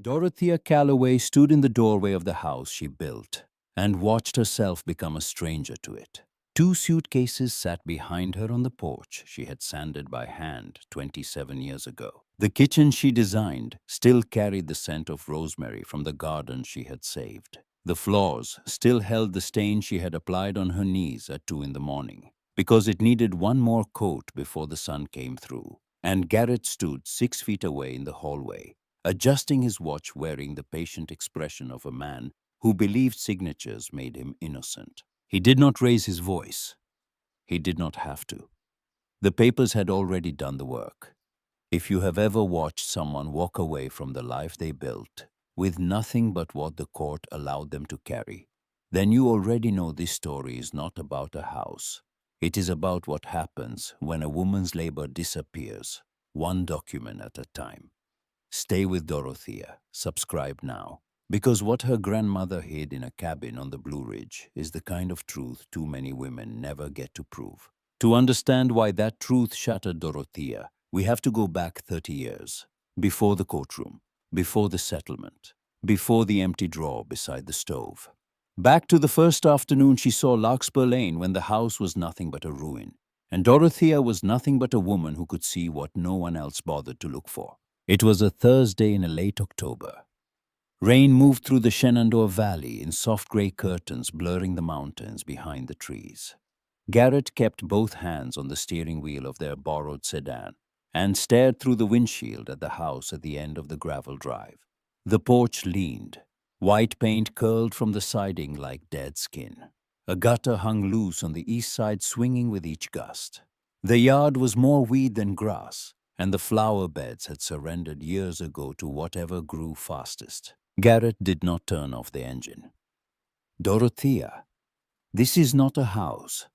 Dorothea Calloway stood in the doorway of the house she built and watched herself become a stranger to it. Two suitcases sat behind her on the porch she had sanded by hand 27 years ago. The kitchen she designed still carried the scent of rosemary from the garden she had saved. The floors still held the stain she had applied on her knees at 2 in the morning, because it needed one more coat before the sun came through. And Garrett stood 6 feet away in the hallway, adjusting his watch, wearing the patient expression of a man who believed signatures made him innocent. He did not raise his voice. He did not have to. The papers had already done the work. If you have ever watched someone walk away from the life they built with nothing but what the court allowed them to carry, then you already know this story is not about a house. It is about what happens when a woman's labor disappears, one document at a time. Stay with Dorothea. Subscribe now. Because what her grandmother hid in a cabin on the Blue Ridge is the kind of truth too many women never get to prove. To understand why that truth shattered Dorothea, we have to go back 30 years. Before the courtroom, before the settlement, before the empty drawer beside the stove. Back to the first afternoon she saw Larkspur Lane, when the house was nothing but a ruin, and Dorothea was nothing but a woman who could see what no one else bothered to look for. It was a Thursday in a late October. Rain moved through the Shenandoah Valley in soft gray curtains blurring the mountains behind the trees. Garrett kept both hands on the steering wheel of their borrowed sedan and stared through the windshield at the house at the end of the gravel drive. The porch leaned. White paint curled from the siding like dead skin. A gutter hung loose on the east side, swinging with each gust. The yard was more weed than grass, and the flower beds had surrendered years ago to whatever grew fastest. Garrett did not turn off the engine. Dorothea, this is not a house.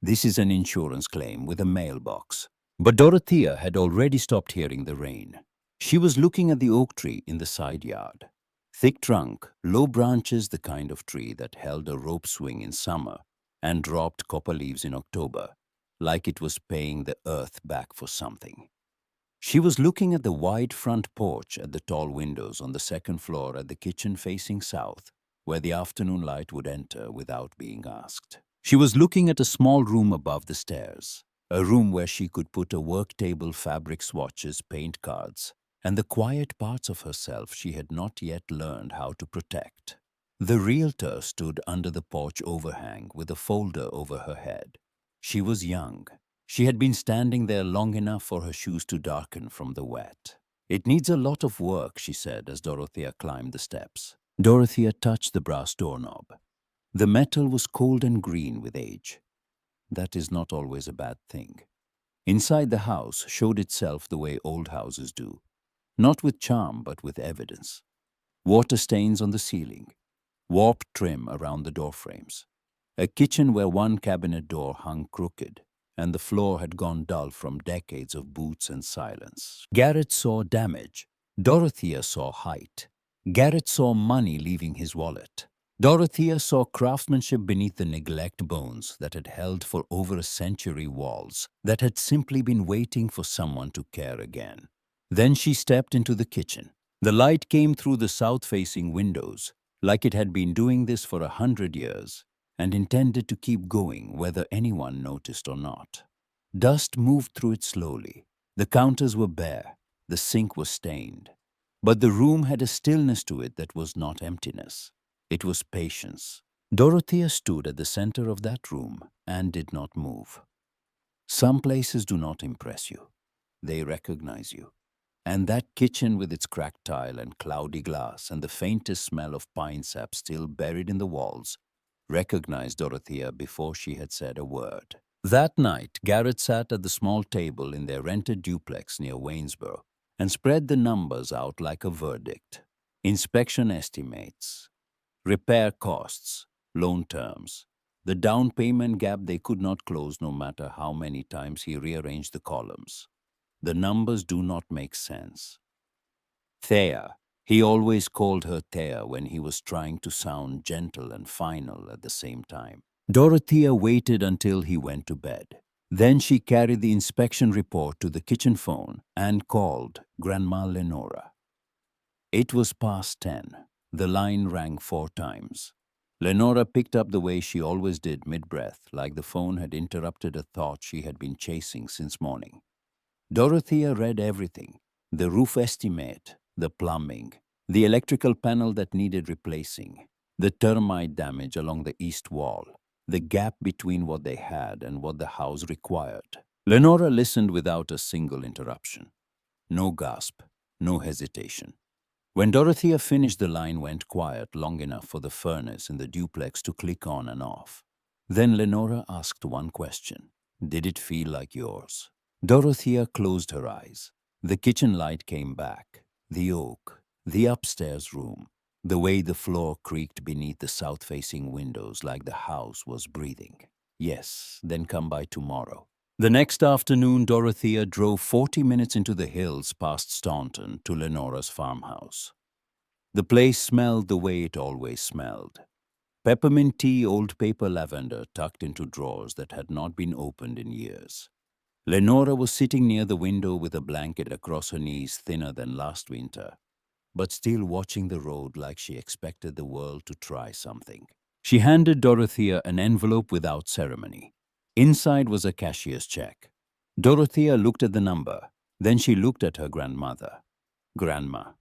This is an insurance claim with a mailbox. But Dorothea had already stopped hearing the rain. She was looking at the oak tree in the side yard. Thick trunk, low branches, the kind of tree that held a rope swing in summer and dropped copper leaves in October, like it was paying the earth back for something. She was looking at the wide front porch, at the tall windows on the second floor, at the kitchen facing south, where the afternoon light would enter without being asked. She was looking at a small room above the stairs, a room where she could put a work table, fabric swatches, paint cards, and the quiet parts of herself she had not yet learned how to protect. The realtor stood under the porch overhang with a folder over her head. She was young. She had been standing there long enough for her shoes to darken from the wet. "It needs a lot of work," she said as Dorothea climbed the steps. Dorothea touched the brass doorknob. The metal was cold and green with age. That is not always a bad thing. Inside the house showed itself the way old houses do, not with charm but with evidence. Water stains on the ceiling, warped trim around the door frames, a kitchen where one cabinet door hung crooked, and the floor had gone dull from decades of boots and silence. Garrett saw damage. Dorothea saw height. Garrett saw money leaving his wallet. Dorothea saw craftsmanship beneath the neglect, bones that had held for over a century, walls that had simply been waiting for someone to care again. Then she stepped into the kitchen. The light came through the south-facing windows, like it had been doing this for 100 years, and intended to keep going whether anyone noticed or not. Dust moved through it slowly. The counters were bare. The sink was stained. But the room had a stillness to it that was not emptiness. It was patience. Dorothea stood at the center of that room and did not move. Some places do not impress you. They recognize you. And that kitchen with its cracked tile and cloudy glass and the faintest smell of pine sap still buried in the walls recognized Dorothea before she had said a word. That night, Garrett sat at the small table in their rented duplex near Waynesboro and spread the numbers out like a verdict. Inspection estimates, repair costs, loan terms, the down payment gap they could not close no matter how many times he rearranged the columns. The numbers do not make sense. Thea. He always called her Thea when he was trying to sound gentle and final at the same time. Dorothea waited until he went to bed. Then she carried the inspection report to the kitchen phone and called Grandma Lenora. It was past 10. The line rang 4 times. Lenora picked up the way she always did mid-breath, like the phone had interrupted a thought she had been chasing since morning. Dorothea read everything: the roof estimate, the plumbing, the electrical panel that needed replacing, the termite damage along the east wall, the gap between what they had and what the house required. Lenora listened without a single interruption. No gasp, no hesitation. When Dorothea finished, the line went quiet long enough for the furnace in the duplex to click on and off. Then Lenora asked one question. Did it feel like yours? Dorothea closed her eyes. The kitchen light came back. The oak, the upstairs room, the way the floor creaked beneath the south-facing windows like the house was breathing. Yes, then come by tomorrow. The next afternoon, Dorothea drove 40 minutes into the hills past Staunton to Lenora's farmhouse. The place smelled the way it always smelled. Peppermint tea, old paper lavender tucked into drawers that had not been opened in years. Lenora was sitting near the window with a blanket across her knees thinner than last winter, but still watching the road like she expected the world to try something. She handed Dorothea an envelope without ceremony. Inside was a cashier's check. Dorothea looked at the number. Then she looked at her grandmother. Grandma,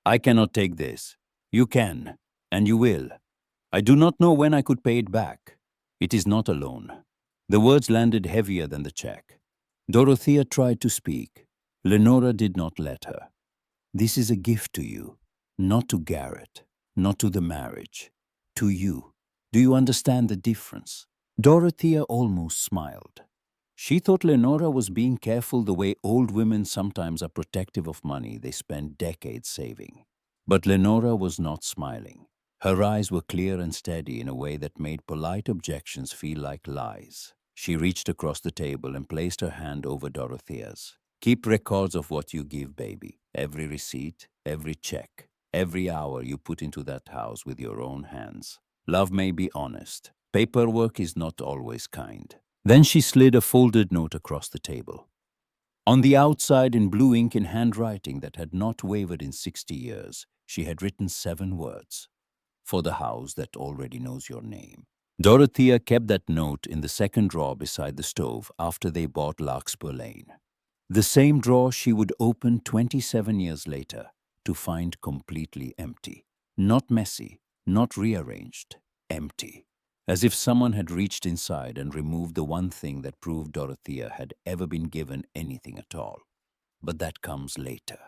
I cannot take this. You can, and you will. I do not know when I could pay it back. It is not a loan. The words landed heavier than the check. Dorothea tried to speak. Lenora did not let her. This is a gift to you, not to Garrett, not to the marriage, to you. Do you understand the difference? Dorothea almost smiled. She thought Lenora was being careful the way old women sometimes are protective of money they spend decades saving. But Lenora was not smiling. Her eyes were clear and steady in a way that made polite objections feel like lies. She reached across the table and placed her hand over Dorothea's. Keep records of what you give, baby. Every receipt, every check, every hour you put into that house with your own hands. Love may be honest. Paperwork is not always kind. Then she slid a folded note across the table. On the outside, in blue ink in handwriting that had not wavered in 60 years, she had written 7 words. For the house that already knows your name. Dorothea kept that note in the second drawer beside the stove after they bought Larkspur Lane. The same drawer she would open 27 years later to find completely empty. Not messy, not rearranged, empty. As if someone had reached inside and removed the one thing that proved Dorothea had ever been given anything at all. But that comes later.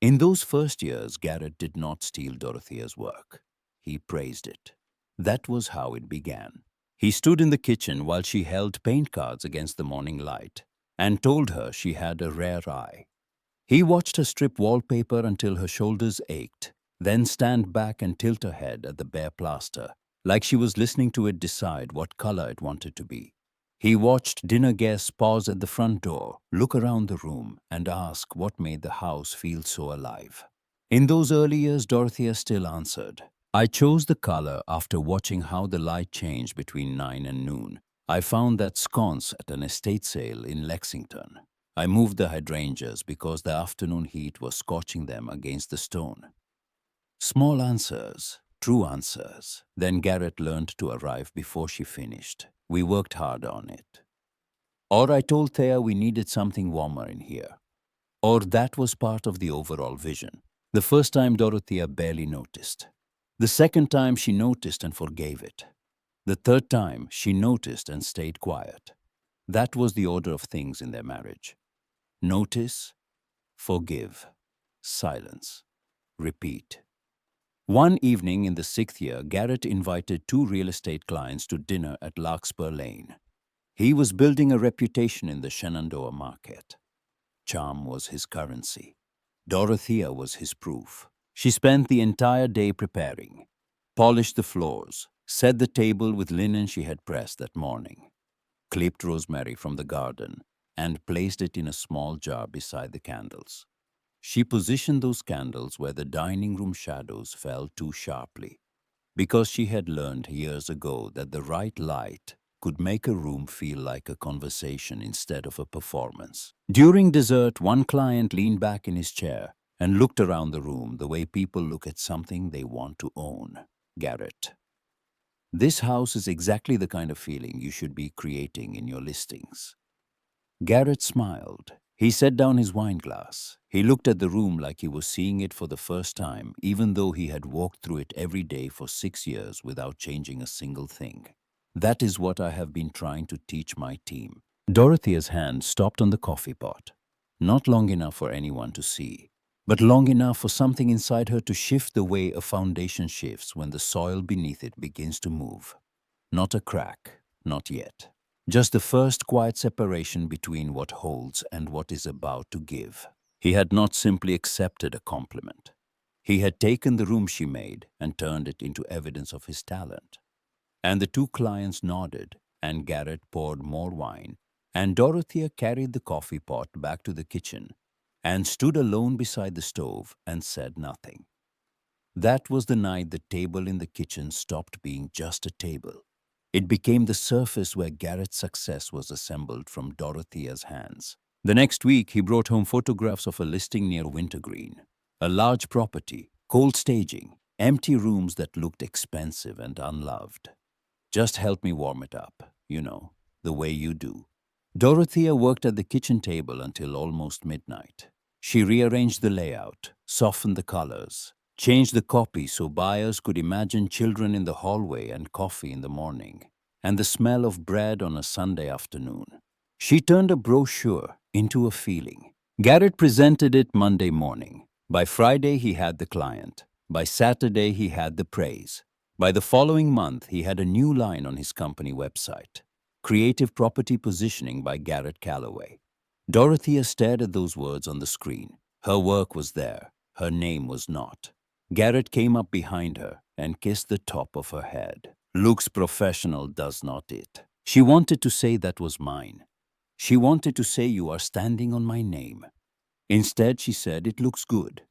In those first years, Garrett did not steal Dorothea's work. He praised it. That was how it began. He stood in the kitchen while she held paint cards against the morning light and told her she had a rare eye. He watched her strip wallpaper until her shoulders ached, then stand back and tilt her head at the bare plaster, like she was listening to it decide what color it wanted to be. He watched dinner guests pause at the front door, look around the room, and ask what made the house feel so alive. In those early years, Dorothea still answered, I chose the color after watching how the light changed between 9 and noon. I found that sconce at an estate sale in Lexington. I moved the hydrangeas because the afternoon heat was scorching them against the stone. Small answers, true answers. Then Garrett learned to arrive before she finished. We worked hard on it. Or I told Thea we needed something warmer in here. Or that was part of the overall vision. The first time Dorothea barely noticed. The second time she noticed and forgave it. The third time she noticed and stayed quiet. That was the order of things in their marriage. Notice, forgive, silence, repeat. One evening in the 6th year, Garrett invited 2 real estate clients to dinner at Larkspur Lane. He was building a reputation in the Shenandoah market. Charm was his currency. Dorothea was his proof. She spent the entire day preparing, polished the floors, set the table with linen she had pressed that morning, clipped rosemary from the garden, and placed it in a small jar beside the candles. She positioned those candles where the dining room shadows fell too sharply, because she had learned years ago that the right light could make a room feel like a conversation instead of a performance. During dessert, one client leaned back in his chair, and looked around the room the way people look at something they want to own. Garrett, this house is exactly the kind of feeling you should be creating in your listings. Garrett smiled. He set down his wine glass. He looked at the room like he was seeing it for the first time, even though he had walked through it every day for 6 years without changing a single thing. That is what I have been trying to teach my team. Dorothea's hand stopped on the coffee pot. Not long enough for anyone to see, but long enough for something inside her to shift the way a foundation shifts when the soil beneath it begins to move. Not a crack, not yet. Just the first quiet separation between what holds and what is about to give. He had not simply accepted a compliment. He had taken the room she made and turned it into evidence of his talent. And the two clients nodded, and Garrett poured more wine, and Dorothea carried the coffee pot back to the kitchen and stood alone beside the stove and said nothing. That was the night the table in the kitchen stopped being just a table. It became the surface where Garrett's success was assembled from Dorothea's hands. The next week, he brought home photographs of a listing near Wintergreen. A large property, cold staging, empty rooms that looked expensive and unloved. Just help me warm it up, the way you do. Dorothea worked at the kitchen table until almost midnight. She rearranged the layout, softened the colors, changed the copy so buyers could imagine children in the hallway and coffee in the morning, and the smell of bread on a Sunday afternoon. She turned a brochure into a feeling. Garrett presented it Monday morning. By Friday, he had the client. By Saturday, he had the praise. By the following month, he had a new line on his company website. Creative Property Positioning by Garrett Calloway. Dorothea stared at those words on the screen. Her work was there. Her name was not. Garrett came up behind her and kissed the top of her head. Looks professional, does not it? She wanted to say that was mine. She wanted to say you are standing on my name. Instead, she said it looks good.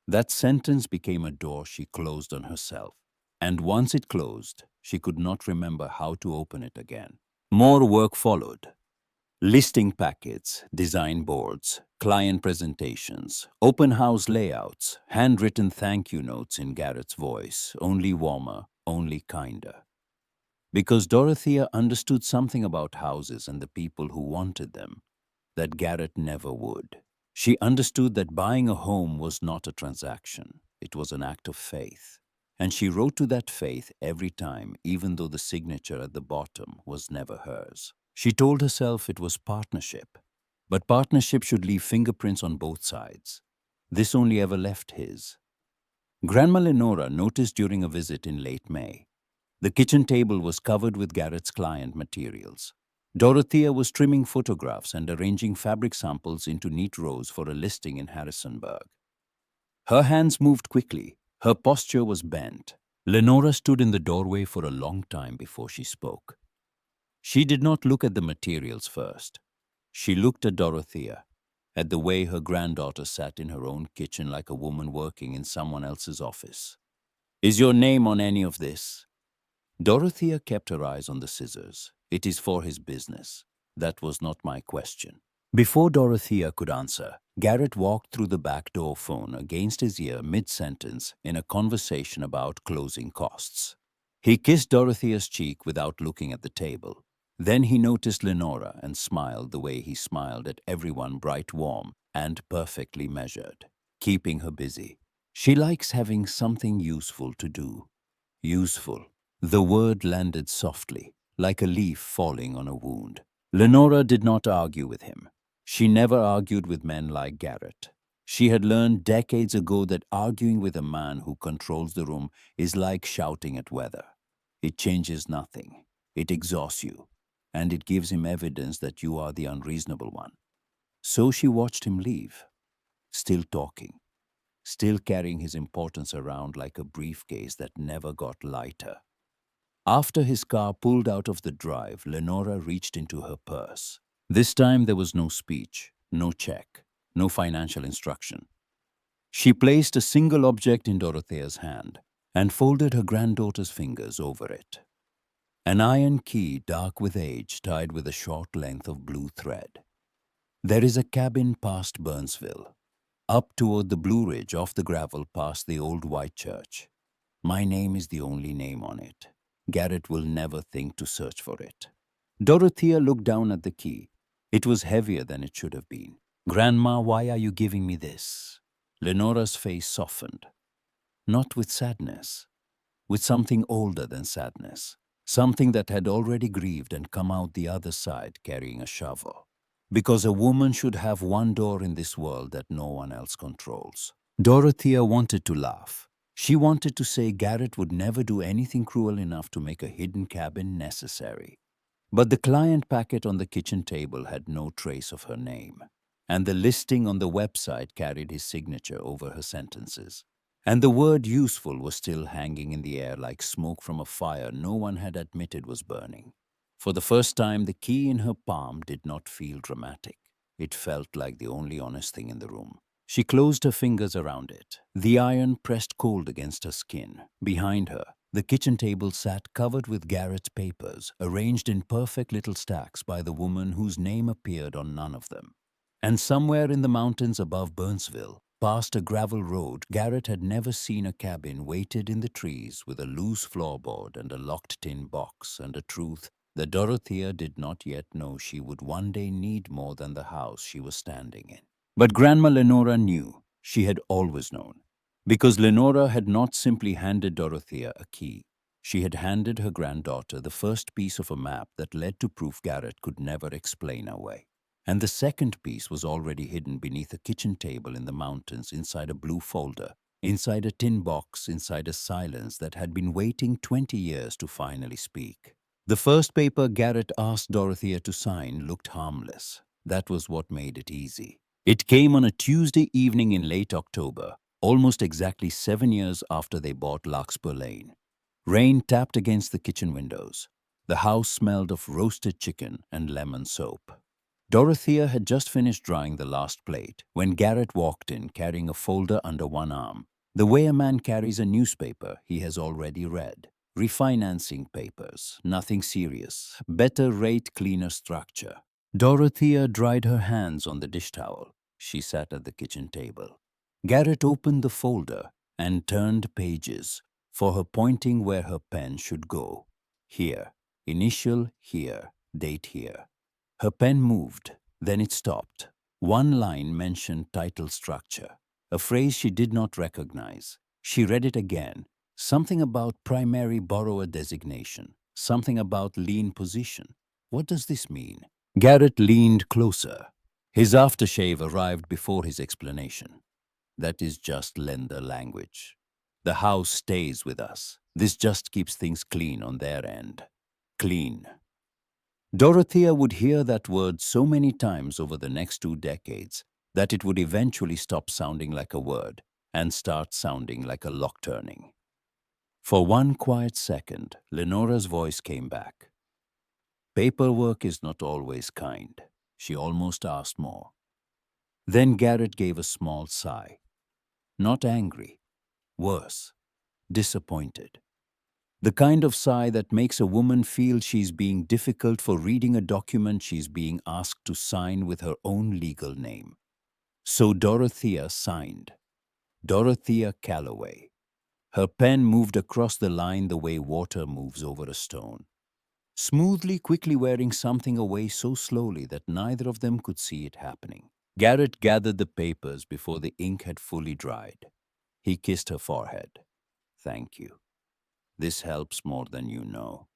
That sentence became a door she closed on herself. And once it closed, she could not remember how to open it again. More work followed. Listing packets, design boards, client presentations, open house layouts, handwritten thank you notes in Garrett's voice, only warmer, only kinder. Because Dorothea understood something about houses and the people who wanted them that Garrett never would. She understood that buying a home was not a transaction. It was an act of faith. And she wrote to that faith every time, even though the signature at the bottom was never hers. She told herself it was partnership. But partnership should leave fingerprints on both sides. This only ever left his. Grandma Lenora noticed during a visit in late May. The kitchen table was covered with Garrett's client materials. Dorothea was trimming photographs and arranging fabric samples into neat rows for a listing in Harrisonburg. Her hands moved quickly. Her posture was bent. Lenora stood in the doorway for a long time before she spoke. She did not look at the materials first. She looked at Dorothea, at the way her granddaughter sat in her own kitchen like a woman working in someone else's office. Is your name on any of this? Dorothea kept her eyes on the scissors. It is for his business. That was not my question. Before Dorothea could answer, Garrett walked through the back door phone against his ear mid-sentence in a conversation about closing costs. He kissed Dorothea's cheek without looking at the table. Then he noticed Lenora and smiled the way he smiled at everyone, bright, warm, and perfectly measured, keeping her busy. She likes having something useful to do. Useful. The word landed softly, like a leaf falling on a wound. Lenora did not argue with him. She never argued with men like Garrett. She had learned decades ago that arguing with a man who controls the room is like shouting at weather. It changes nothing. It exhausts you, and it gives him evidence that you are the unreasonable one. So she watched him leave, still talking, still carrying his importance around like a briefcase that never got lighter. After his car pulled out of the drive, Lenora reached into her purse. This time there was no speech, no check, no financial instruction. She placed a single object in Dorothea's hand and folded her granddaughter's fingers over it. An iron key, dark with age, tied with a short length of blue thread. There is a cabin past Burnsville. up toward the Blue Ridge off the gravel past the old white church. My name is the only name on it. Garrett will never think to search for it. Dorothea looked down at the key. It was heavier than it should have been. Grandma, why are you giving me this? Lenora's face softened. Not with sadness, with something older than sadness. Something that had already grieved and come out the other side carrying a shovel. Because a woman should have one door in this world that no one else controls. Dorothea wanted to laugh. She wanted to say Garrett would never do anything cruel enough to make a hidden cabin necessary. But the client packet on the kitchen table had no trace of her name, and the listing on the website carried his signature over her sentences. And the word useful was still hanging in the air like smoke from a fire no one had admitted was burning. For the first time, the key in her palm did not feel dramatic. It felt like the only honest thing in the room. She closed her fingers around it. The iron pressed cold against her skin. Behind her, the kitchen table sat covered with Garrett's papers, arranged in perfect little stacks by the woman whose name appeared on none of them. And somewhere in the mountains above Burnsville, past a gravel road, Garrett had never seen a cabin weighted in the trees with a loose floorboard and a locked tin box, and a truth that Dorothea did not yet know she would one day need more than the house she was standing in. But Grandma Lenora knew. She had always known. Because Lenora had not simply handed Dorothea a key. She had handed her granddaughter the first piece of a map that led to proof Garrett could never explain away. And the second piece was already hidden beneath a kitchen table in the mountains, inside a blue folder, inside a tin box, inside a silence that had been waiting 20 years to finally speak. The first paper Garrett asked Dorothea to sign looked harmless. That was what made it easy. It came on a Tuesday evening in late October, almost exactly 7 years after they bought Larkspur Lane. Rain tapped against the kitchen windows. The house smelled of roasted chicken and lemon soap. Dorothea had just finished drying the last plate when Garrett walked in carrying a folder under one arm, the way a man carries a newspaper he has already read. Refinancing papers, nothing serious, better rate, cleaner structure. Dorothea dried her hands on the dish towel. She sat at the kitchen table. Garrett opened the folder and turned pages, for her pointing where her pen should go. Here, initial here, date here. Her pen moved, then it stopped. One line mentioned title structure, a phrase she did not recognize. She read it again. Something about primary borrower designation, something about lien position. What does this mean? Garrett leaned closer. His aftershave arrived before his explanation. That is just lender language. The house stays with us. This just keeps things clean on their end. Clean. Dorothea would hear that word so many times over the next 2 decades that it would eventually stop sounding like a word and start sounding like a lock turning. For one quiet second, Lenora's voice came back. Paperwork is not always kind. She almost asked more. Then Garrett gave a small sigh. Not angry. Worse. Disappointed. The kind of sigh that makes a woman feel she's being difficult for reading a document she's being asked to sign with her own legal name. So Dorothea signed. Dorothea Calloway. Her pen moved across the line the way water moves over a stone. Smoothly, quickly wearing something away so slowly that neither of them could see it happening. Garrett gathered the papers before the ink had fully dried. He kissed her forehead. Thank you. This helps more than you know.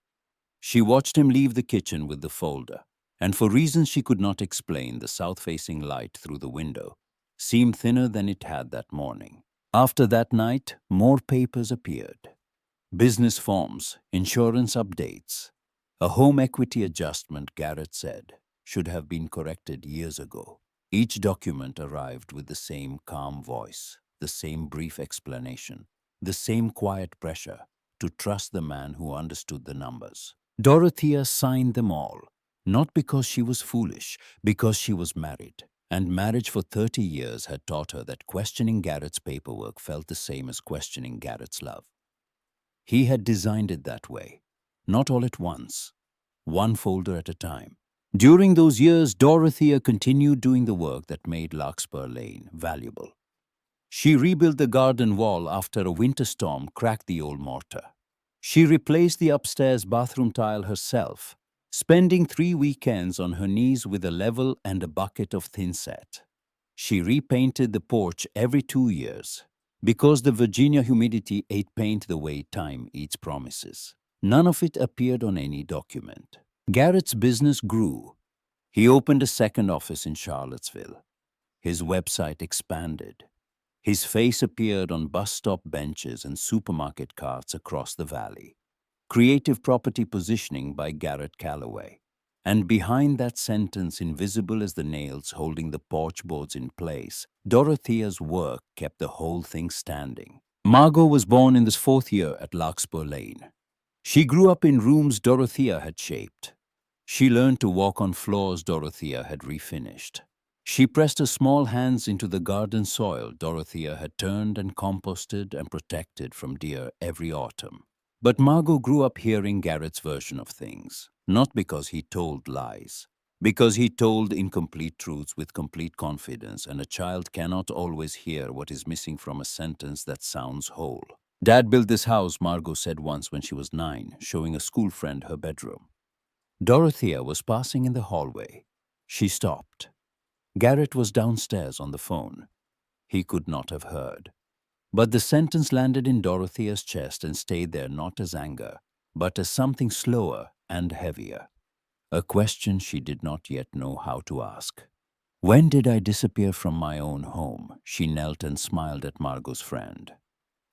She watched him leave the kitchen with the folder, and for reasons she could not explain, the south-facing light through the window seemed thinner than it had that morning. After that night, more papers appeared. Business forms, insurance updates. A home equity adjustment, Garrett said, should have been corrected years ago. Each document arrived with the same calm voice, the same brief explanation, the same quiet pressure to trust the man who understood the numbers. Dorothea signed them all, not because she was foolish, because she was married. And marriage for 30 years had taught her that questioning Garrett's paperwork felt the same as questioning Garrett's love. He had designed it that way, not all at once, one folder at a time. During those years, Dorothea continued doing the work that made Larkspur Lane valuable. She rebuilt the garden wall after a winter storm cracked the old mortar. She replaced the upstairs bathroom tile herself, spending 3 weekends on her knees with a level and a bucket of thinset. She repainted the porch every 2 years because the Virginia humidity ate paint the way time eats promises. None of it appeared on any document. Garrett's business grew. He opened a second office in Charlottesville. His website expanded. His face appeared on bus stop benches and supermarket carts across the valley. Creative property positioning by Garrett Calloway. And behind that sentence, invisible as the nails holding the porch boards in place, Dorothea's work kept the whole thing standing. Margot was born in this fourth year at Larkspur Lane. She grew up in rooms Dorothea had shaped. She learned to walk on floors Dorothea had refinished. She pressed her small hands into the garden soil Dorothea had turned and composted and protected from deer every autumn. But Margot grew up hearing Garrett's version of things, not because he told lies, because he told incomplete truths with complete confidence, and a child cannot always hear what is missing from a sentence that sounds whole. Dad built this house, Margot said once when she was 9, showing a school friend her bedroom. Dorothea was passing in the hallway. She stopped. Garrett was downstairs on the phone. He could not have heard. But the sentence landed in Dorothea's chest and stayed there not as anger, but as something slower and heavier. A question she did not yet know how to ask. When did I disappear from my own home? She knelt and smiled at Margot's friend.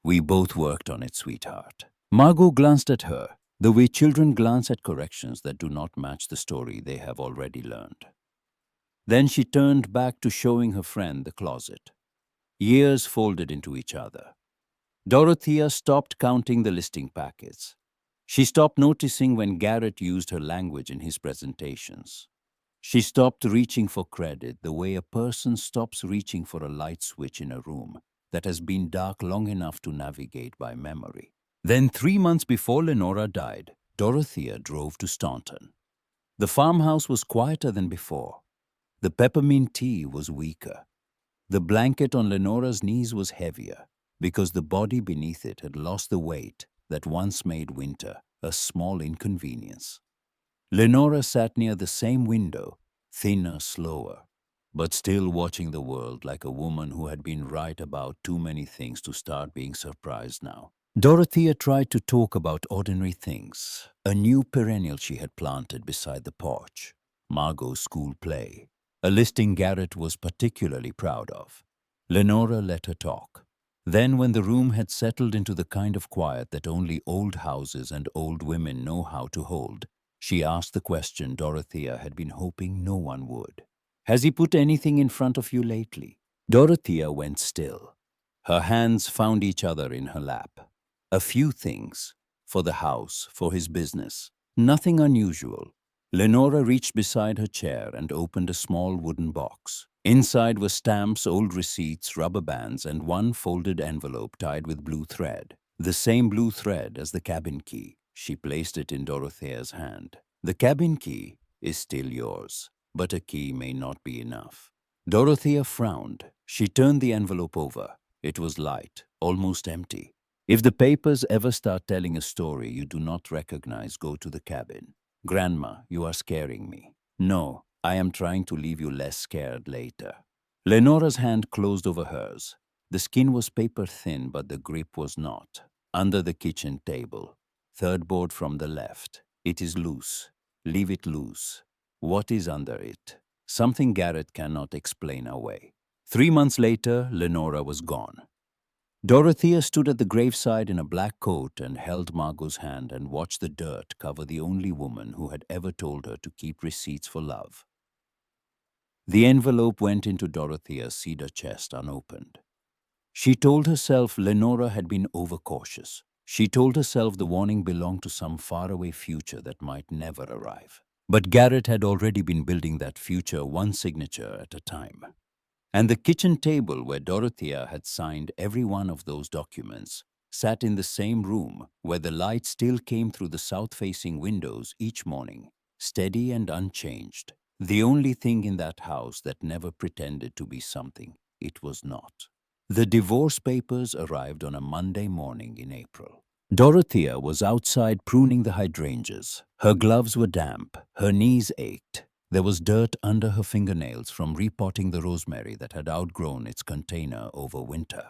We both worked on it, sweetheart. Margot glanced at her, the way children glance at corrections that do not match the story they have already learned. Then she turned back to showing her friend the closet. Years folded into each other. Dorothea stopped counting the listing packets. She stopped noticing when Garrett used her language in his presentations. She stopped reaching for credit the way a person stops reaching for a light switch in a room that has been dark long enough to navigate by memory. Then 3 months before Lenora died, Dorothea drove to Staunton. The farmhouse was quieter than before. The peppermint tea was weaker. The blanket on Lenora's knees was heavier because the body beneath it had lost the weight that once made winter a small inconvenience. Lenora sat near the same window, thinner, slower, but still watching the world like a woman who had been right about too many things to start being surprised now. Dorothea tried to talk about ordinary things, a new perennial she had planted beside the porch, Margot's school play, a listing Garrett was particularly proud of. Lenora let her talk. Then, when the room had settled into the kind of quiet that only old houses and old women know how to hold, she asked the question Dorothea had been hoping no one would. Has he put anything in front of you lately? Dorothea went still. Her hands found each other in her lap. A few things. For the house, for his business. Nothing unusual. Lenora reached beside her chair and opened a small wooden box. Inside were stamps, old receipts, rubber bands, and one folded envelope tied with blue thread. The same blue thread as the cabin key. She placed it in Dorothea's hand. The cabin key is still yours, but a key may not be enough. Dorothea frowned. She turned the envelope over. It was light, almost empty. If the papers ever start telling a story you do not recognize, go to the cabin. Grandma, you are scaring me. No, I am trying to leave you less scared later. Lenora's hand closed over hers. The skin was paper thin, but the grip was not. Under the kitchen table. Third board from the left. It is loose. Leave it loose. What is under it? Something Garrett cannot explain away. 3 months later, Lenora was gone. Dorothea stood at the graveside in a black coat and held Margot's hand and watched the dirt cover the only woman who had ever told her to keep receipts for love. The envelope went into Dorothea's cedar chest unopened. She told herself Lenora had been overcautious. She told herself the warning belonged to some faraway future that might never arrive. But Garrett had already been building that future one signature at a time. And the kitchen table where Dorothea had signed every one of those documents sat in the same room where the light still came through the south-facing windows each morning, steady and unchanged. The only thing in that house that never pretended to be something it was not. The divorce papers arrived on a Monday morning in April. Dorothea was outside pruning the hydrangeas. Her gloves were damp, her knees ached. There was dirt under her fingernails from repotting the rosemary that had outgrown its container over winter.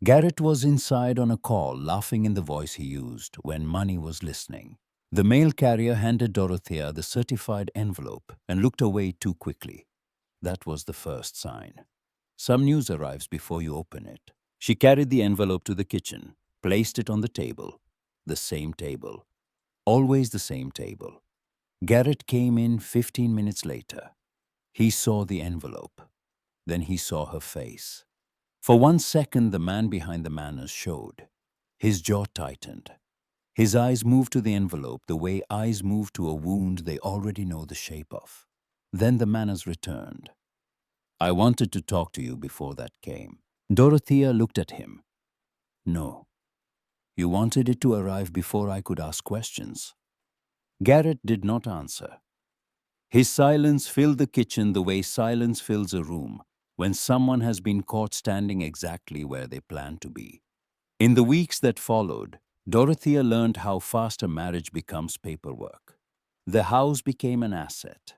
Garrett was inside on a call, laughing in the voice he used when Money was listening. The mail carrier handed Dorothea the certified envelope and looked away too quickly. That was the first sign. Some news arrives before you open it. She carried the envelope to the kitchen, placed it on the table. The same table. Always the same table. Garrett came in 15 minutes later. He saw the envelope. Then he saw her face. For 1 second, the man behind the manners showed. His jaw tightened. His eyes moved to the envelope the way eyes move to a wound they already know the shape of. Then the manners returned. I wanted to talk to you before that came. Dorothea looked at him. No. You wanted it to arrive before I could ask questions. Garrett did not answer. His silence filled the kitchen the way silence fills a room when someone has been caught standing exactly where they planned to be. In the weeks that followed, Dorothea learned how fast a marriage becomes paperwork. The house became an asset.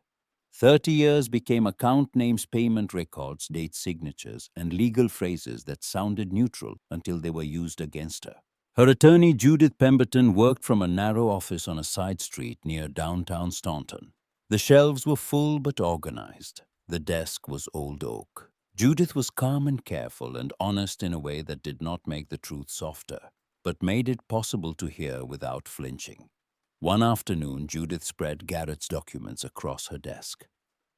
30 years became account names, payment records, date signatures, and legal phrases that sounded neutral until they were used against her. Her attorney, Judith Pemberton, worked from a narrow office on a side street near downtown Staunton. The shelves were full but organized. The desk was old oak. Judith was calm and careful and honest in a way that did not make the truth softer, but made it possible to hear without flinching. One afternoon, Judith spread Garrett's documents across her desk.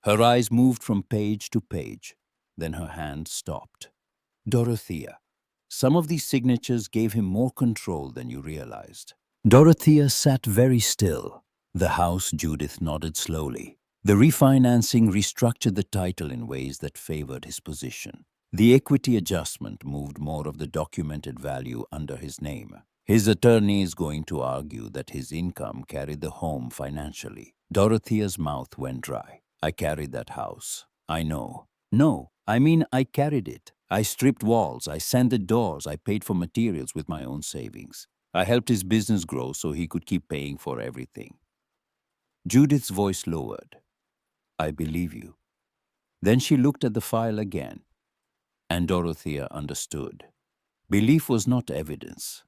Her eyes moved from page to page. Then her hand stopped. Dorothea. Some of these signatures gave him more control than you realized. Dorothea sat very still. The house, Judith nodded slowly. The refinancing restructured the title in ways that favored his position. The equity adjustment moved more of the documented value under his name. His attorney is going to argue that his income carried the home financially. Dorothea's mouth went dry. I carried that house. I know. No, I mean I carried it. I stripped walls, I sanded doors, I paid for materials with my own savings. I helped his business grow so he could keep paying for everything. Judith's voice lowered. I believe you. Then she looked at the file again, and Dorothea understood. Belief was not evidence.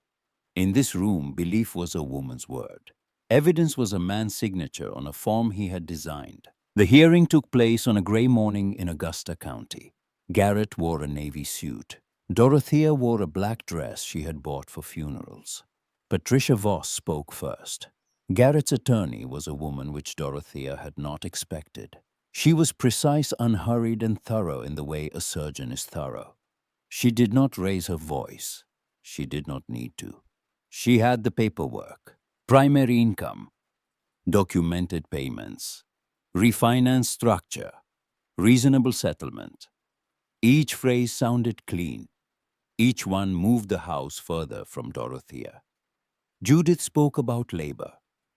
In this room, belief was a woman's word. Evidence was a man's signature on a form he had designed. The hearing took place on a gray morning in Augusta County. Garrett wore a navy suit. Dorothea wore a black dress she had bought for funerals. Patricia Voss spoke first. Garrett's attorney was a woman which Dorothea had not expected. She was precise, unhurried, and thorough in the way a surgeon is thorough. She did not raise her voice. She did not need to. She had the paperwork, primary income, documented payments, refinance structure, reasonable settlement. Each phrase sounded clean. Each one moved the house further from Dorothea. Judith spoke about labor,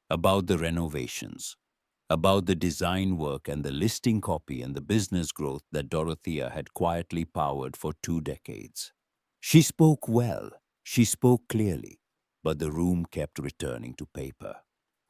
about the renovations, about the design work and the listing copy and the business growth that Dorothea had quietly powered for 2 decades. She spoke well, she spoke clearly, but the room kept returning to paper.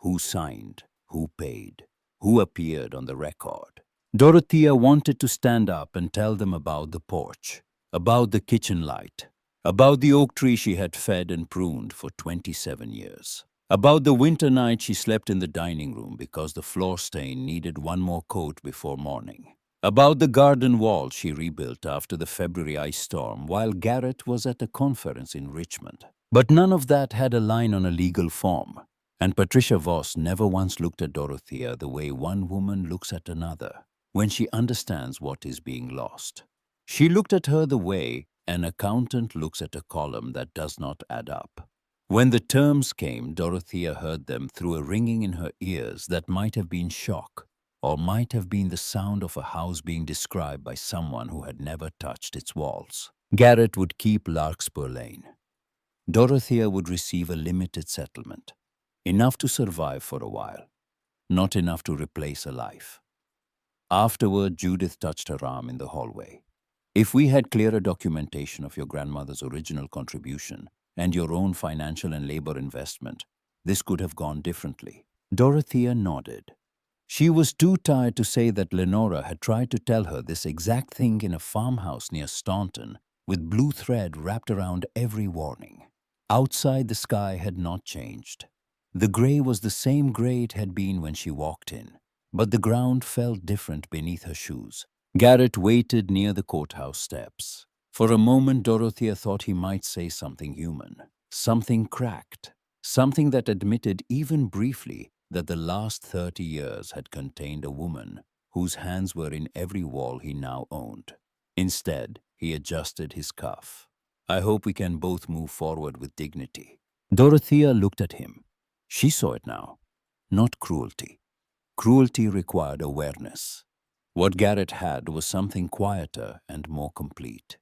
Who signed? Who paid? Who appeared on the record? Dorothea wanted to stand up and tell them about the porch, about the kitchen light, about the oak tree she had fed and pruned for 27 years, about the winter night she slept in the dining room because the floor stain needed one more coat before morning, about the garden wall she rebuilt after the February ice storm while Garrett was at a conference in Richmond. But none of that had a line on a legal form, and Patricia Voss never once looked at Dorothea the way one woman looks at another when she understands what is being lost. She looked at her the way an accountant looks at a column that does not add up. When the terms came, Dorothea heard them through a ringing in her ears that might have been shock, or might have been the sound of a house being described by someone who had never touched its walls. Garrett would keep Larkspur Lane. Dorothea would receive a limited settlement, enough to survive for a while, not enough to replace a life. Afterward, Judith touched her arm in the hallway. If we had clearer documentation of your grandmother's original contribution and your own financial and labor investment, this could have gone differently. Dorothea nodded. She was too tired to say that Lenora had tried to tell her this exact thing in a farmhouse near Staunton, with blue thread wrapped around every warning. Outside, the sky had not changed. The gray was the same gray it had been when she walked in, but the ground felt different beneath her shoes. Garrett waited near the courthouse steps. For a moment, Dorothea thought he might say something human, something cracked, something that admitted even briefly that the last 30 years had contained a woman whose hands were in every wall he now owned. Instead, he adjusted his cuff. I hope we can both move forward with dignity. Dorothea looked at him. She saw it now. Not cruelty. Cruelty required awareness. What Garrett had was something quieter and more complete.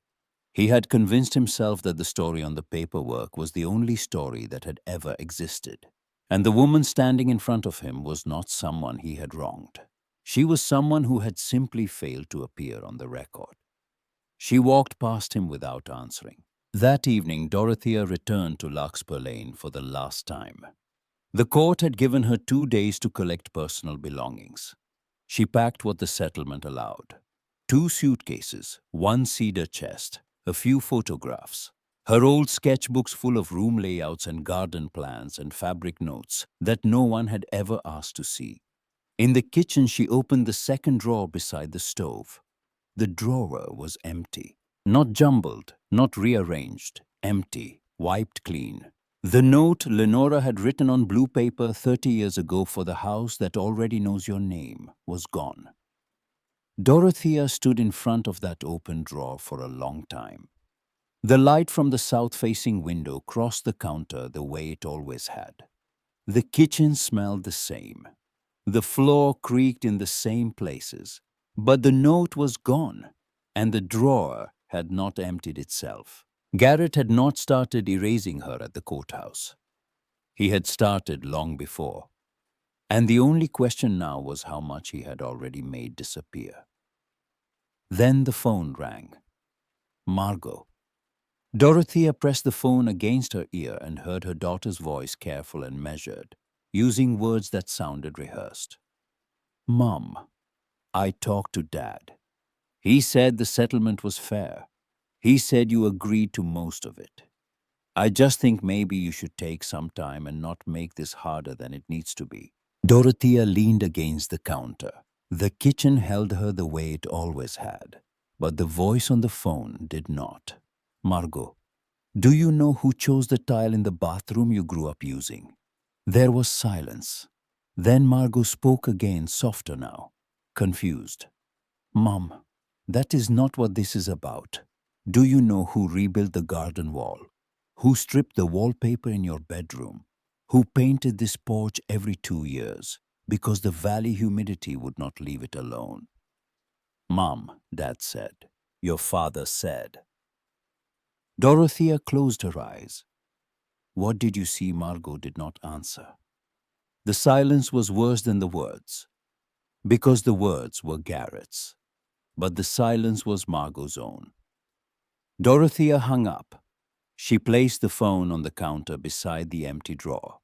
He had convinced himself that the story on the paperwork was the only story that had ever existed. And the woman standing in front of him was not someone he had wronged. She was someone who had simply failed to appear on the record. She walked past him without answering. That evening, Dorothea returned to Larkspur Lane for the last time. The court had given her 2 days to collect personal belongings. She packed what the settlement allowed. 2 suitcases, 1 cedar chest, a few photographs, her old sketchbooks full of room layouts and garden plans and fabric notes that no one had ever asked to see. In the kitchen, she opened the second drawer beside the stove. The drawer was empty. Not jumbled, not rearranged, empty, wiped clean. The note Lenora had written on blue paper 30 years ago for the house that already knows your name was gone. Dorothea stood in front of that open drawer for a long time. The light from the south-facing window crossed the counter the way it always had. The kitchen smelled the same. The floor creaked in the same places. But the note was gone, and the drawer had not emptied itself. Garrett had not started erasing her at the courthouse. He had started long before. And the only question now was how much he had already made disappear. Then the phone rang. Margot. Dorothea pressed the phone against her ear and heard her daughter's voice, careful and measured, using words that sounded rehearsed. Mom, I talked to Dad. He said the settlement was fair. He said you agreed to most of it. I just think maybe you should take some time and not make this harder than it needs to be. Dorothea leaned against the counter. The kitchen held her the way it always had, but the voice on the phone did not. Margot, do you know who chose the tile in the bathroom you grew up using? There was silence. Then Margot spoke again, softer now, confused. Mom, that is not what this is about. Do you know who rebuilt the garden wall? Who stripped the wallpaper in your bedroom? Who painted this porch every 2 years because the valley humidity would not leave it alone? Mom, Dad said. Your father said. Dorothea closed her eyes. What did you see? Margot did not answer. The silence was worse than the words, because the words were Garrett's, but the silence was Margot's own. Dorothea hung up. She placed the phone on the counter beside the empty drawer,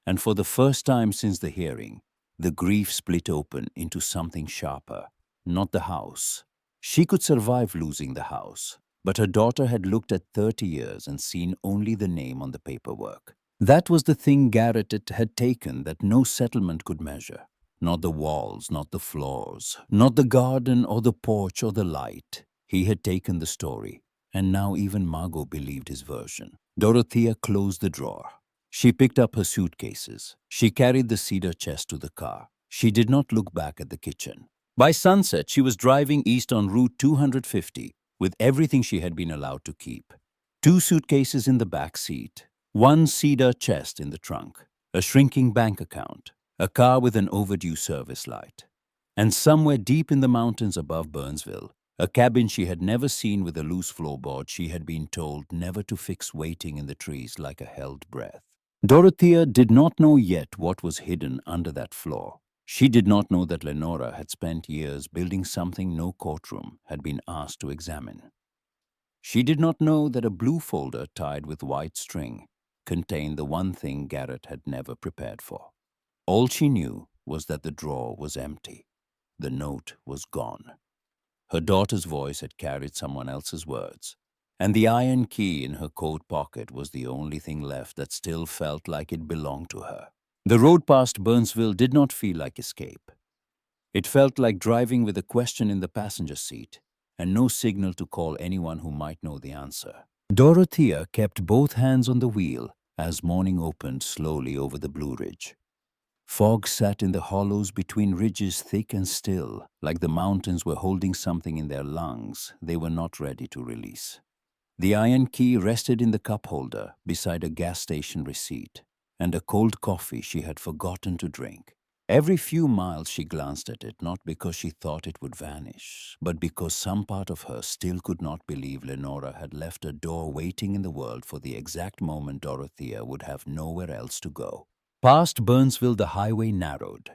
and for the first time since the hearing, the grief split open into something sharper. Not the house. She could survive losing the house, but her daughter had looked at 30 years and seen only the name on the paperwork. That was the thing Garrett had taken that no settlement could measure. Not the walls, not the floors, not the garden or the porch or the light. He had taken the story, and now even Margot believed his version. Dorothea closed the drawer. She picked up her suitcases. She carried the cedar chest to the car. She did not look back at the kitchen. By sunset, she was driving east on Route 250 with everything she had been allowed to keep. 2 suitcases in the back seat, 1 cedar chest in the trunk, a shrinking bank account, a car with an overdue service light. And somewhere deep in the mountains above Burnsville, a cabin she had never seen with a loose floorboard she had been told never to fix, waiting in the trees like a held breath. Dorothea did not know yet what was hidden under that floor. She did not know that Lenora had spent years building something no courtroom had been asked to examine. She did not know that a blue folder tied with white string contained the one thing Garrett had never prepared for. All she knew was that the drawer was empty. The note was gone. Her daughter's voice had carried someone else's words, and the iron key in her coat pocket was the only thing left that still felt like it belonged to her. The road past Burnsville did not feel like escape. It felt like driving with a question in the passenger seat and no signal to call anyone who might know the answer. Dorothea kept both hands on the wheel as morning opened slowly over the Blue Ridge. Fog sat in the hollows between ridges thick and still, like the mountains were holding something in their lungs they were not ready to release. The iron key rested in the cup holder beside a gas station receipt and a cold coffee she had forgotten to drink. Every few miles she glanced at it, not because she thought it would vanish, but because some part of her still could not believe Lenora had left a door waiting in the world for the exact moment Dorothea would have nowhere else to go. Past Burnsville, the highway narrowed.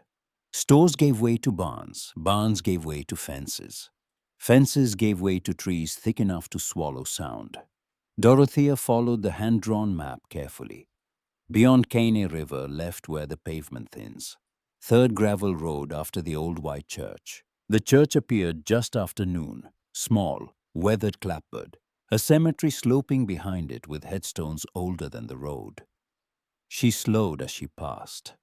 Stores gave way to barns, barns gave way to fences. Fences gave way to trees thick enough to swallow sound. Dorothea followed the hand-drawn map carefully. Beyond Caney River, left where the pavement thins. Third gravel road after the old white church. The church appeared just after noon, small, weathered clapboard, a cemetery sloping behind it with headstones older than the road. She slowed as she passed.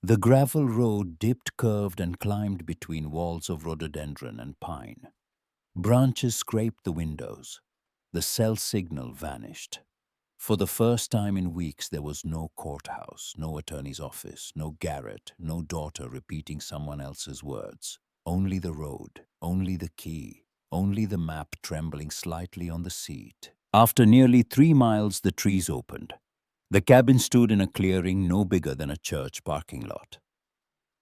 The gravel road dipped, curved, and climbed between walls of rhododendron and pine. Branches scraped the windows. The cell signal vanished. For the first time in weeks, there was no courthouse, no attorney's office, no Garrett, no daughter repeating someone else's words. Only the road, only the key, only the map trembling slightly on the seat. After nearly 3 miles, the trees opened. The cabin stood in a clearing no bigger than a church parking lot.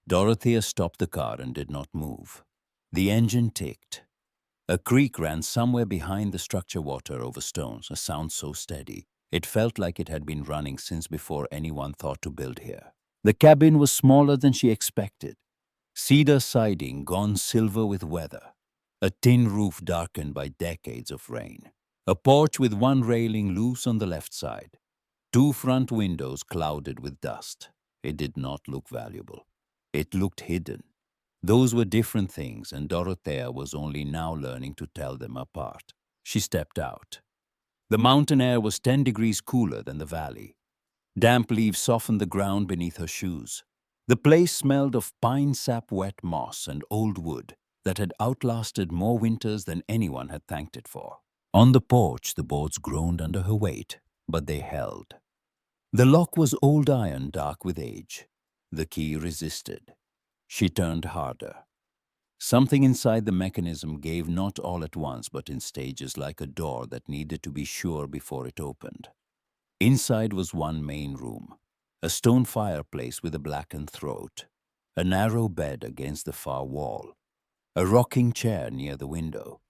Dorothea stopped the car and did not move. The engine ticked. A creek ran somewhere behind the structure, water over stones, a sound so steady. It felt like it had been running since before anyone thought to build here. The cabin was smaller than she expected. Cedar siding gone silver with weather. A tin roof darkened by decades of rain. A porch with one railing loose on the left side. 2 front windows clouded with dust. It did not look valuable. It looked hidden. Those were different things, and Dorothea was only now learning to tell them apart. She stepped out. The mountain air was 10 degrees cooler than the valley. Damp leaves softened the ground beneath her shoes. The place smelled of pine sap, wet moss, and old wood that had outlasted more winters than anyone had thanked it for. On the porch, the boards groaned under her weight, but they held. The lock was old iron, dark with age. The key resisted. She turned harder. Something inside the mechanism gave not all at once, but in stages, like a door that needed to be sure before it opened. Inside was one main room, a stone fireplace with a blackened throat, a narrow bed against the far wall, a rocking chair near the window,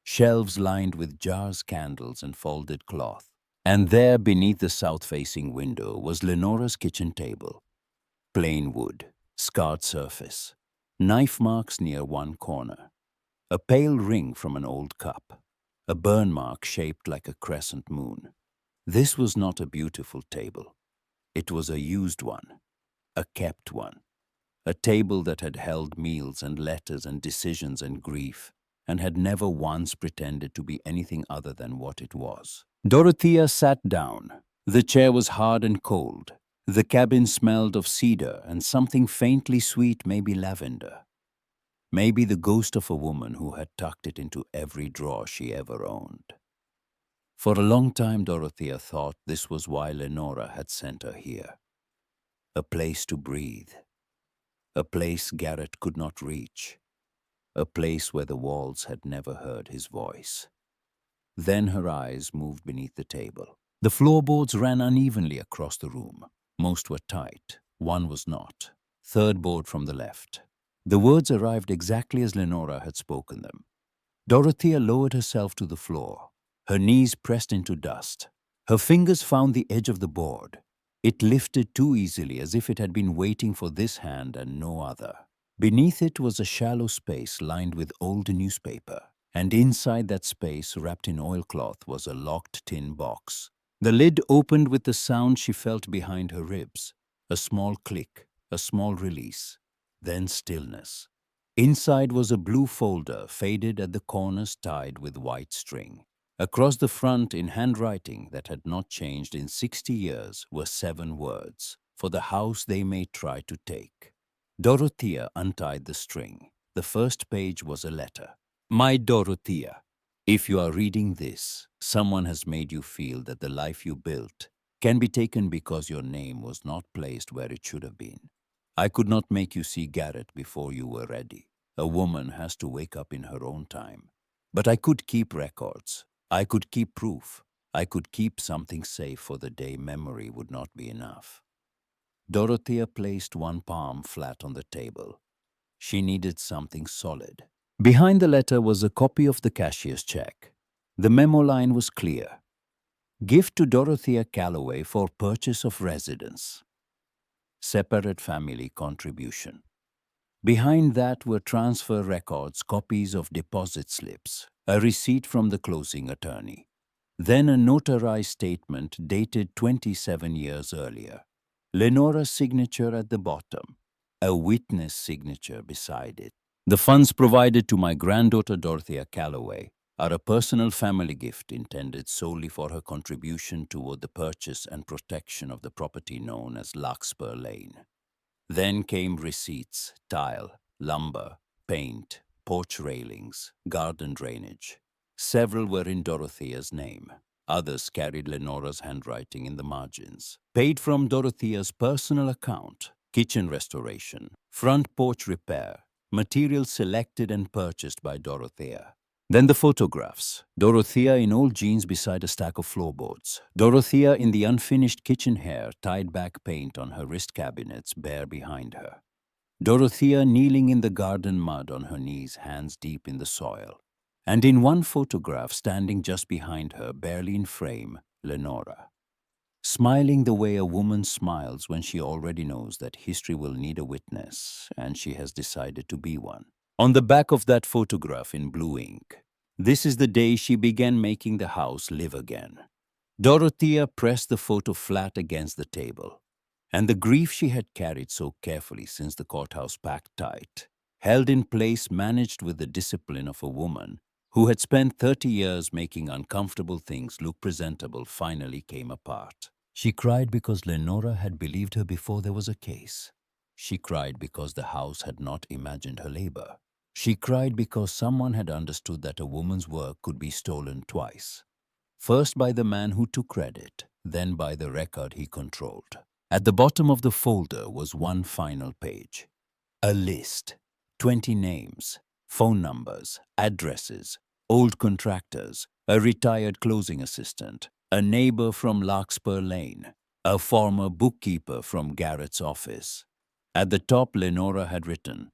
shelves lined with jars, candles, and folded cloth. And there, beneath the south-facing window, was Lenora's kitchen table. Plain wood, scarred surface, knife marks near one corner, a pale ring from an old cup, a burn mark shaped like a crescent moon. This was not a beautiful table. It was a used one, a kept one, a table that had held meals and letters and decisions and grief, and had never once pretended to be anything other than what it was. Dorothea sat down. The chair was hard and cold. The cabin smelled of cedar and something faintly sweet, maybe lavender. Maybe the ghost of a woman who had tucked it into every drawer she ever owned. For a long time, Dorothea thought this was why Lenora had sent her here. A place to breathe. A place Garrett could not reach. A place where the walls had never heard his voice. Then her eyes moved beneath the table. The floorboards ran unevenly across the room. Most were tight. One was not. Third board from the left. The words arrived exactly as Lenora had spoken them. Dorothea lowered herself to the floor. Her knees pressed into dust. Her fingers found the edge of the board. It lifted too easily, as if it had been waiting for this hand and no other. Beneath it was a shallow space lined with old newspaper, and inside that space, wrapped in oilcloth, was a locked tin box. The lid opened with the sound she felt behind her ribs. A small click, a small release, then stillness. Inside was a blue folder, faded at the corners, tied with white string. Across the front, in handwriting that had not changed in 60 years, were 7 words: "For the house they may try to take." Dorothea untied the string. The first page was a letter. "My Dorothea, if you are reading this, someone has made you feel that the life you built can be taken because your name was not placed where it should have been. I could not make you see Garrett before you were ready. A woman has to wake up in her own time. But I could keep records. I could keep proof. I could keep something safe for the day memory would not be enough." Dorothea placed one palm flat on the table. She needed something solid. Behind the letter was a copy of the cashier's check. The memo line was clear: "Gift to Dorothea Calloway for purchase of residence. Separate family contribution." Behind that were transfer records, copies of deposit slips, a receipt from the closing attorney. Then a notarized statement dated 27 years earlier. Lenora's signature at the bottom, a witness signature beside it. "The funds provided to my granddaughter Dorothea Calloway are a personal family gift intended solely for her contribution toward the purchase and protection of the property known as Larkspur Lane." Then came receipts: tile, lumber, paint, porch railings, garden drainage. Several were in Dorothea's name. Others carried Lenora's handwriting in the margins. "Paid from Dorothea's personal account. Kitchen restoration. Front porch repair. Materials selected and purchased by Dorothea." Then the photographs. Dorothea in old jeans beside a stack of floorboards. Dorothea in the unfinished kitchen hair, tied back paint on her wrist cabinets bare behind her. Dorothea kneeling in the garden mud on her knees, hands deep in the soil. And in one photograph, standing just behind her, barely in frame, Lenora. Smiling the way a woman smiles when she already knows that history will need a witness, and she has decided to be one. On the back of that photograph in blue ink, "This is the day she began making the house live again." Dorothea pressed the photo flat against the table, and the grief she had carried so carefully since the courthouse packed tight, held in place, managed with the discipline of a woman who had spent 30 years making uncomfortable things look presentable, finally came apart. She cried because Lenora had believed her before there was a case. She cried because the house had not imagined her labor. She cried because someone had understood that a woman's work could be stolen twice. First by the man who took credit, then by the record he controlled. At the bottom of the folder was one final page. A list. 20 names, phone numbers, addresses, old contractors, a retired closing assistant, a neighbor from Larkspur Lane, a former bookkeeper from Garrett's office. At the top, Lenora had written,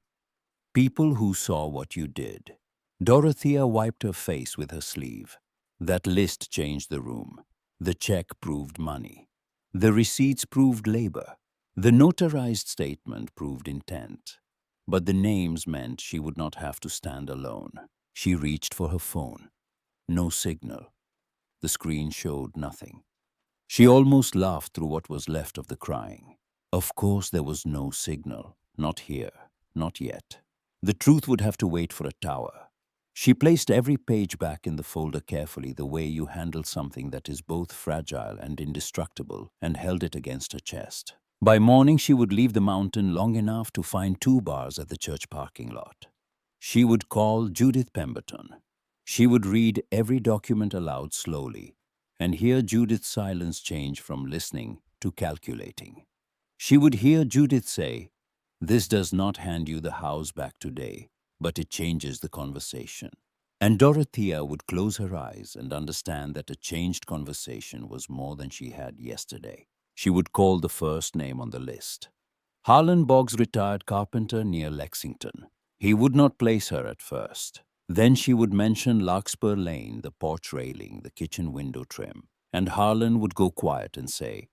"People who saw what you did." Dorothea wiped her face with her sleeve. That list changed the room. The check proved money. The receipts proved labor. The notarized statement proved intent. But the names meant she would not have to stand alone. She reached for her phone. No signal. The screen showed nothing. She almost laughed through what was left of the crying. Of course there was no signal. Not here. Not yet. The truth would have to wait for a tower. She placed every page back in the folder carefully, the way you handle something that is both fragile and indestructible, and held it against her chest. By morning she would leave the mountain long enough to find 2 bars at the church parking lot. She would call Judith Pemberton. She would read every document aloud slowly, and hear Judith's silence change from listening to calculating. She would hear Judith say, "This does not hand you the house back today, but it changes the conversation." And Dorothea would close her eyes and understand that a changed conversation was more than she had yesterday. She would call the first name on the list. Harlan Boggs, retired carpenter near Lexington. He would not place her at first. Then she would mention Larkspur Lane, the porch railing, the kitchen window trim, and Harlan would go quiet and say,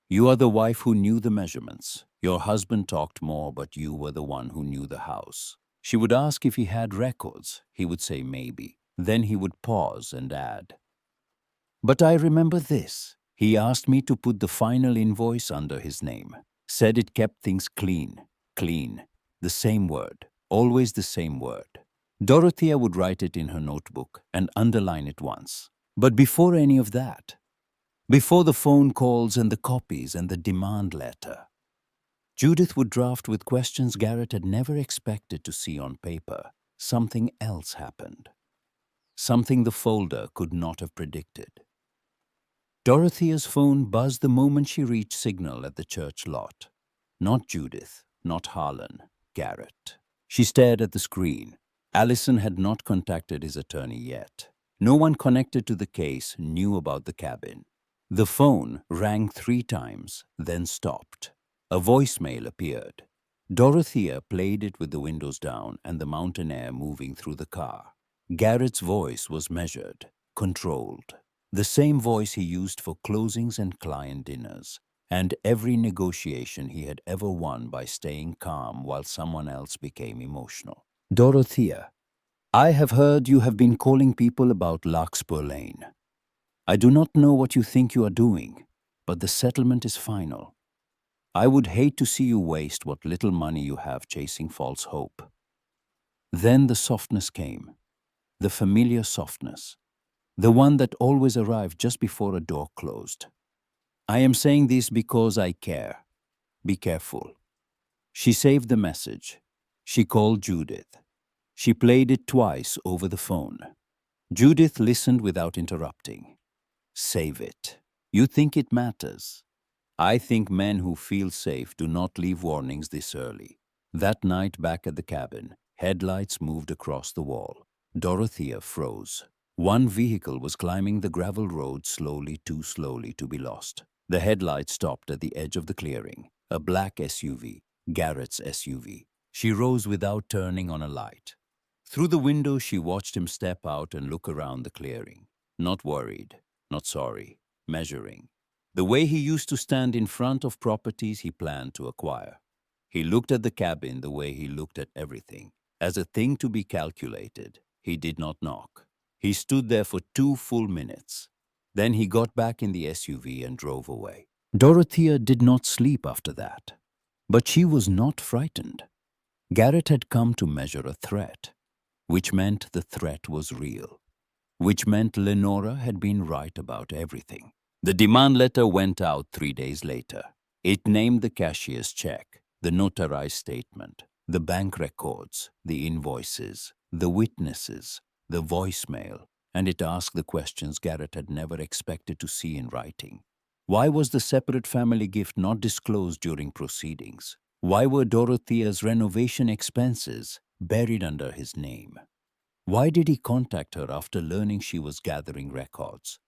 You are the wife who knew the measurements. Your husband talked more, but you were the one who knew the house. She would ask if he had records. He would say maybe. Then he would pause and add, "But I remember this. He asked me to put the final invoice under his name. Said it kept things clean. Clean. The same word. Always the same word." Dorothea would write it in her notebook and underline it once. But before any of that, before the phone calls and the copies and the demand letter, Judith would draft with questions Garrett had never expected to see on paper. Something else happened. Something the folder could not have predicted. Dorothea's phone buzzed the moment she reached signal at the church lot. Not Judith, not Harlan, Garrett. She stared at the screen. Allison had not contacted his attorney yet. No one connected to the case knew about the cabin. The phone rang 3 times, then stopped. A voicemail appeared. Dorothea played it with the windows down and the mountain air moving through the car. Garrett's voice was measured, controlled. The same voice he used for closings and client dinners, and every negotiation he had ever won by staying calm while someone else became emotional. "Dorothea, I have heard you have been calling people about Larkspur Lane. I do not know what you think you are doing, but the settlement is final. I would hate to see you waste what little money you have chasing false hope." Then the softness came, the familiar softness, the one that always arrived just before a door closed. "I am saying this because I care. Be careful." She saved the message. She called Judith. She played it twice over the phone. Judith listened without interrupting. "Save it. You think it matters. I think men who feel safe do not leave warnings this early." That night back at the cabin, headlights moved across the wall. Dorothea froze. One vehicle was climbing the gravel road slowly, too slowly to be lost. The headlights stopped at the edge of the clearing. A black SUV, Garrett's SUV. She rose without turning on a light. Through the window, she watched him step out and look around the clearing. Not worried, not sorry, measuring. The way he used to stand in front of properties he planned to acquire. He looked at the cabin the way he looked at everything, as a thing to be calculated. He did not knock. He stood there for 2 full minutes. Then he got back in the SUV and drove away. Dorothea did not sleep after that. But she was not frightened. Garrett had come to measure a threat, which meant the threat was real, which meant Lenora had been right about everything. The demand letter went out 3 days later. It named the cashier's check, the notarized statement, the bank records, the invoices, the witnesses, the voicemail, and it asked the questions Garrett had never expected to see in writing. Why was the separate family gift not disclosed during proceedings? Why were Dorothea's renovation expenses buried under his name? Why did he contact her after learning she was gathering records?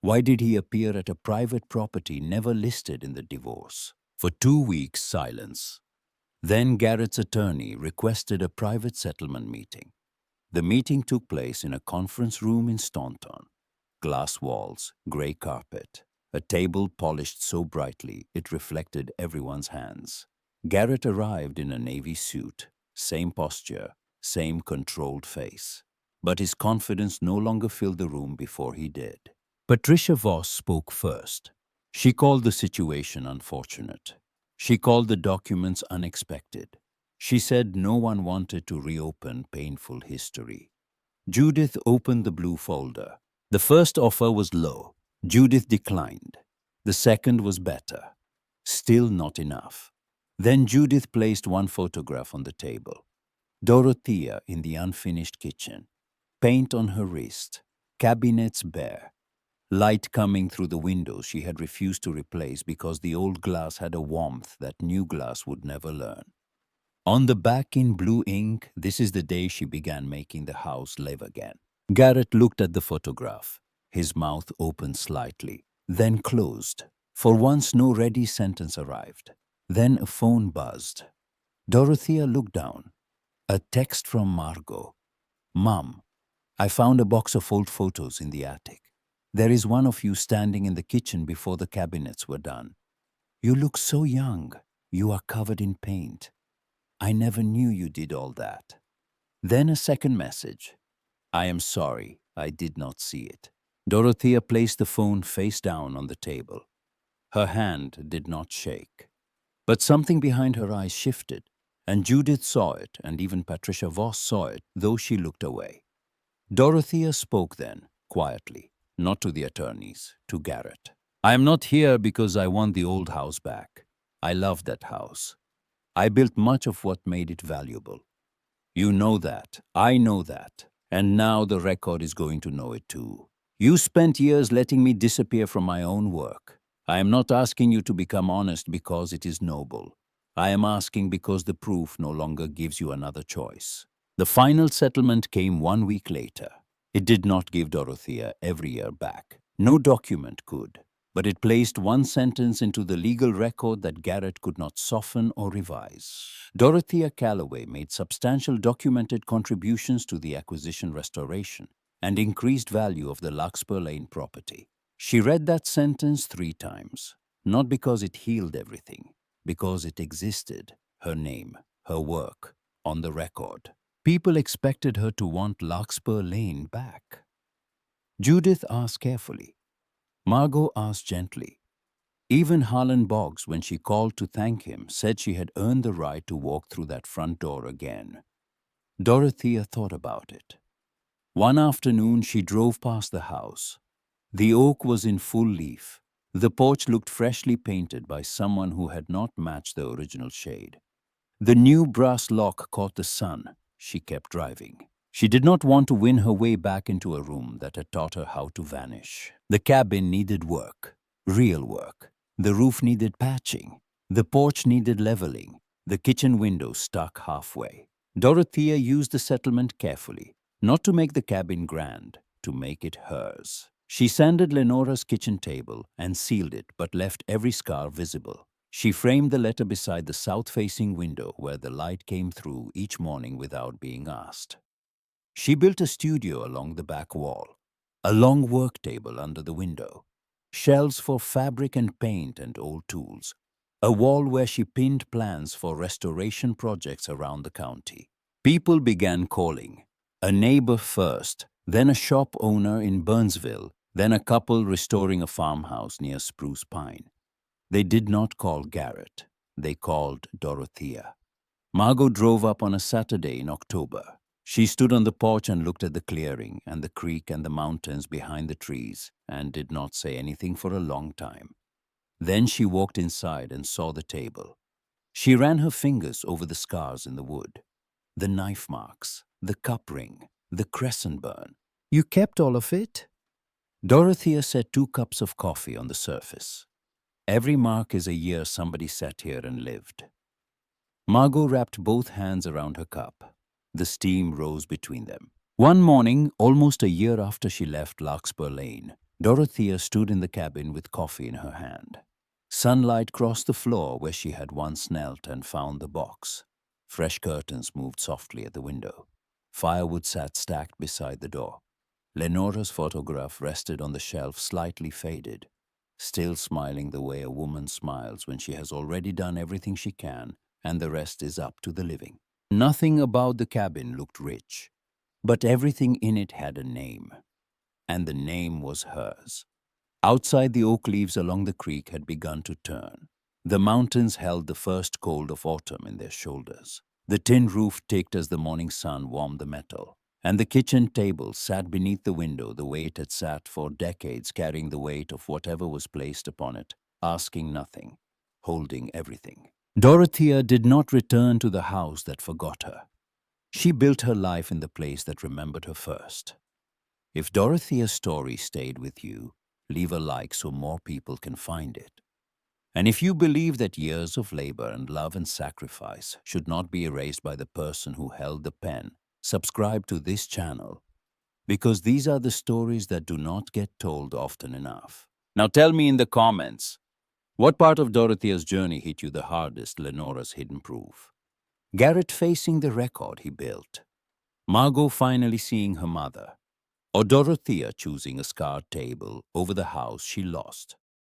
Why did he appear at a private property never listed in the divorce? For 2 weeks, silence. Then Garrett's attorney requested a private settlement meeting. The meeting took place in a conference room in Staunton. Glass walls, gray carpet, a table polished so brightly it reflected everyone's hands. Garrett arrived in a navy suit, same posture, same controlled face. But his confidence no longer filled the room before he did. Patricia Voss spoke first. She called the situation unfortunate. She called the documents unexpected. She said no one wanted to reopen painful history. Judith opened the blue folder. The first offer was low. Judith declined. The second was better. Still not enough. Then Judith placed one photograph on the table. Dorothea in the unfinished kitchen. Paint on her wrist. Cabinets bare. Light coming through the windows she had refused to replace because the old glass had a warmth that new glass would never learn. On the back in blue ink, "This is the day she began making the house live again." Garrett looked at the photograph. His mouth opened slightly, then closed. For once no ready sentence arrived. Then a phone buzzed. Dorothea looked down. A text from Margot. "Mom, I found a box of old photos in the attic. There is one of you standing in the kitchen before the cabinets were done. You look so young. You are covered in paint. I never knew you did all that. Then a second message. I am sorry, I did not see it. Dorothea placed the phone face down on the table. Her hand did not shake. But something behind her eyes shifted, and Judith saw it, and even Patricia Voss saw it, though she looked away. Dorothea spoke then, quietly, not to the attorneys, to Garrett. I am not here because I want the old house back. I love that house. I built much of what made it valuable. You know that. I know that. And now the record is going to know it too. You spent years letting me disappear from my own work. I am not asking you to become honest because it is noble. I am asking because the proof no longer gives you another choice. The final settlement came 1 week later. It did not give Dorothea every year back. No document could. But it placed one sentence into the legal record that Garrett could not soften or revise. Dorothea Calloway made substantial documented contributions to the acquisition restoration and increased value of the Larkspur Lane property. She read that sentence 3 times, not because it healed everything, because it existed, her name, her work, on the record. People expected her to want Larkspur Lane back. Judith asked carefully. Margot asked gently. Even Harlan Boggs, when she called to thank him, said she had earned the right to walk through that front door again. Dorothea thought about it. One afternoon, she drove past the house. The oak was in full leaf. The porch looked freshly painted by someone who had not matched the original shade. The new brass lock caught the sun. She kept driving. She did not want to win her way back into a room that had taught her how to vanish. The cabin needed work, real work. The roof needed patching. The porch needed leveling. The kitchen window stuck halfway. Dorothea used the settlement carefully, not to make the cabin grand, to make it hers. She sanded Lenora's kitchen table and sealed it, but left every scar visible. She framed the letter beside the south-facing window where the light came through each morning without being asked. She built a studio along the back wall, a long work table under the window, shelves for fabric and paint and old tools, a wall where she pinned plans for restoration projects around the county. People began calling, a neighbor first, then a shop owner in Burnsville, then a couple restoring a farmhouse near Spruce Pine. They did not call Garrett. They called Dorothea. Margot drove up on a Saturday in October. She stood on the porch and looked at the clearing and the creek and the mountains behind the trees and did not say anything for a long time. Then she walked inside and saw the table. She ran her fingers over the scars in the wood, the knife marks, the cup ring, the crescent burn. You kept all of it? Dorothea set 2 cups of coffee on the surface. Every mark is a year somebody sat here and lived. Margot wrapped both hands around her cup. The steam rose between them. One morning, almost a year after she left Larkspur Lane, Dorothea stood in the cabin with coffee in her hand. Sunlight crossed the floor where she had once knelt and found the box. Fresh curtains moved softly at the window. Firewood sat stacked beside the door. Lenora's photograph rested on the shelf, slightly faded, still smiling the way a woman smiles when she has already done everything she can and the rest is up to the living. Nothing about the cabin looked rich, but everything in it had a name, and the name was hers. Outside, the oak leaves along the creek had begun to turn. The mountains held the first cold of autumn in their shoulders. The tin roof ticked as the morning sun warmed the metal, and the kitchen table sat beneath the window the way it had sat for decades, carrying the weight of whatever was placed upon it, asking nothing, holding everything. Dorothea did not return to the house that forgot her. She built her life in the place that remembered her first. If Dorothea's story stayed with you, leave a like so more people can find it. And if you believe that years of labor and love and sacrifice should not be erased by the person who held the pen, subscribe to this channel, because these are the stories that do not get told often enough. Now tell me in the comments, what part of Dorothea's journey hit you the hardest? Lenora's hidden proof, Garrett facing the record he built, Margot finally seeing her mother, or Dorothea choosing a scarred table over the house she lost?